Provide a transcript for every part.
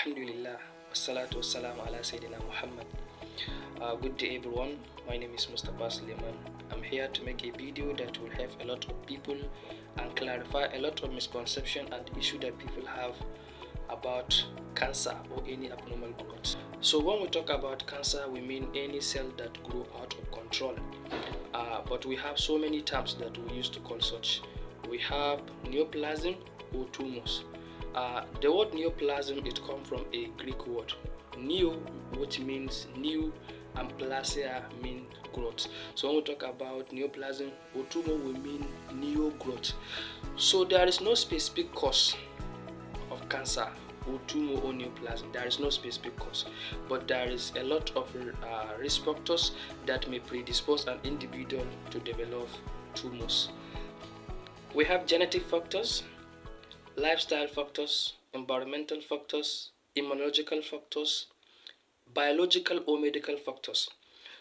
Alhamdulillah, wassalatu wassalamu ala Sayyidina Muhammad. Good day everyone, my name is Mustapha Suleiman. I'm here to make a video that will help a lot of people and clarify a lot of misconception and issue that people have about cancer or any abnormal growth. So when we talk about cancer, we mean any cell that grow out of control. But we have so many terms that we use to call such. We have neoplasm or tumors. The word neoplasm, it comes from a Greek word neo, which means new, and plasia mean growth. So when we talk about neoplasm or tumor, we mean neo growth. So there is no specific cause of cancer or tumor or neoplasm. There is no specific cause, but there is a lot of risk factors that may predispose an individual to develop tumors. We have genetic factors, lifestyle factors, environmental factors, immunological factors, biological or medical factors.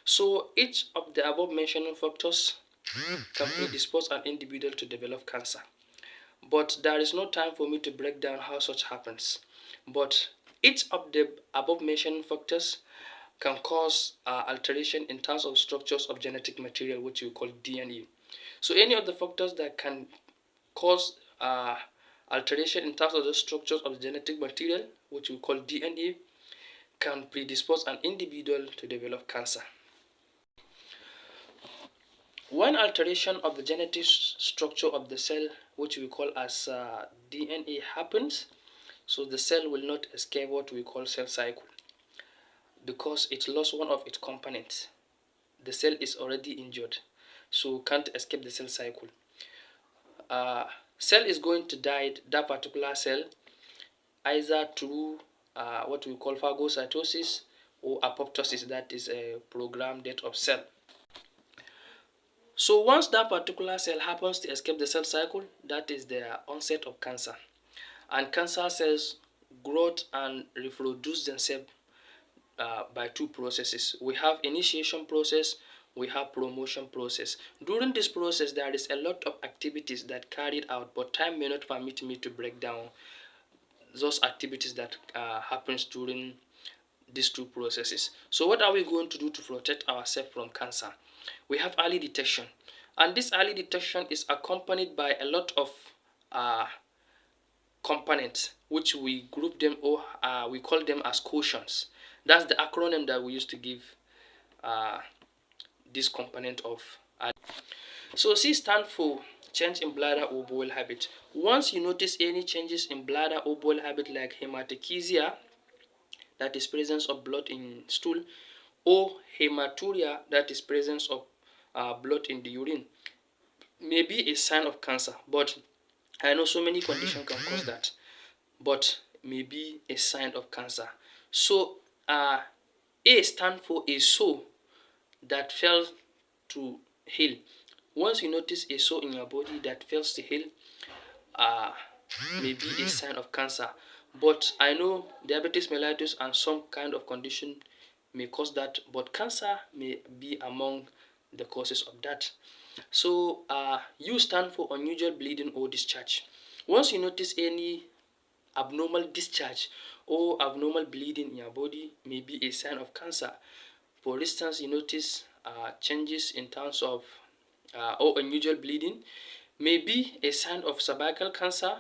So each of the above mentioned factors can predispose an individual to develop cancer. But there is no time for me to break down how such happens. But each of the above mentioned factors can cause alteration in terms of structures of genetic material, which we call DNA. So any of the factors that can cause alteration in terms of the structures of genetic material, which we call DNA, can predispose an individual to develop cancer. When alteration of the genetic structure of the cell, which we call as DNA, happens, so the cell will not escape what we call cell cycle because it lost one of its components. The cell is already injured, so can't escape the cell cycle. Cell is going to die, that particular cell, either through what we call phagocytosis or apoptosis, that is a programmed death of cell. So once that particular cell happens to escape the cell cycle, that is the onset of cancer. And cancer cells grow and reproduce themselves by two processes. We have initiation process, we have promotion process. During this process, there is a lot of activities that carried out, but time may not permit me to break down those activities that happens during these two processes. So what are we going to do to protect ourselves from cancer? We have early detection, and this early detection is accompanied by a lot of components, which we group them or we call them as quotients. That's the acronym that we use to give this component of so C stands for change in bladder or bowel habit. Once you notice any changes in bladder or bowel habit like hematochezia, that is presence of blood in stool, or hematuria, that is presence of blood in the urine, may be a sign of cancer. But I know so many conditions can cause that, but may be a sign of cancer. So A stands for a sore that fails to heal. Once you notice a sore in your body that fails to heal, may be a sign of cancer. But I know diabetes mellitus and some kind of condition may cause that, but cancer may be among the causes of that. So U stand for unusual bleeding or discharge. Once you notice any abnormal discharge or abnormal bleeding in your body, may be a sign of cancer. For instance, you notice changes in terms of or unusual bleeding, may be a sign of cervical cancer,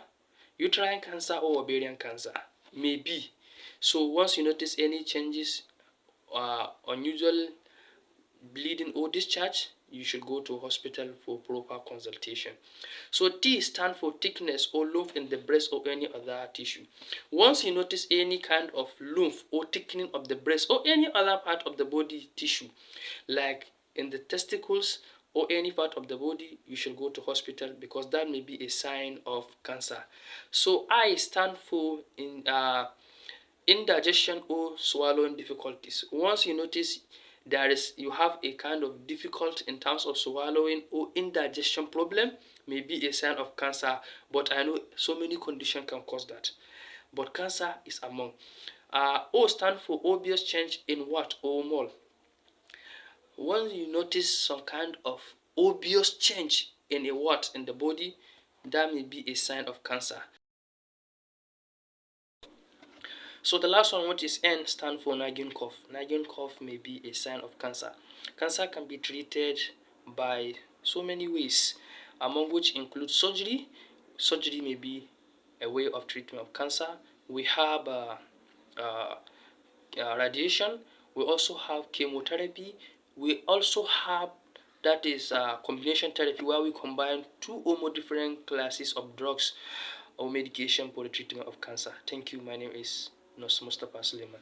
uterine cancer, or ovarian cancer. May be. So once you notice any changes, unusual bleeding or discharge, you should go to hospital for proper consultation. So T stands for thickness or lump in the breast or any other tissue. Once you notice any kind of lump or thickening of the breast or any other part of the body tissue, like in the testicles or any part of the body, you should go to hospital because that may be a sign of cancer. So I stand for indigestion or swallowing difficulties. Once you notice you have a kind of difficult in terms of swallowing or indigestion problem, may be a sign of cancer. But I know so many conditions can cause that, but cancer is among. O stand for obvious change in what or mole. Once you notice some kind of obvious change in a what in the body, that may be a sign of cancer. So the last one, which is N, stand for nagging cough. Nagging cough may be a sign of cancer. Cancer can be treated by so many ways, among which include surgery. Surgery may be a way of treatment of cancer. We have uh, radiation. We also have chemotherapy. We also have, that is combination therapy, where we combine two or more different classes of drugs or medication for the treatment of cancer. Thank you. My name is Nurse Mustapha Suleiman.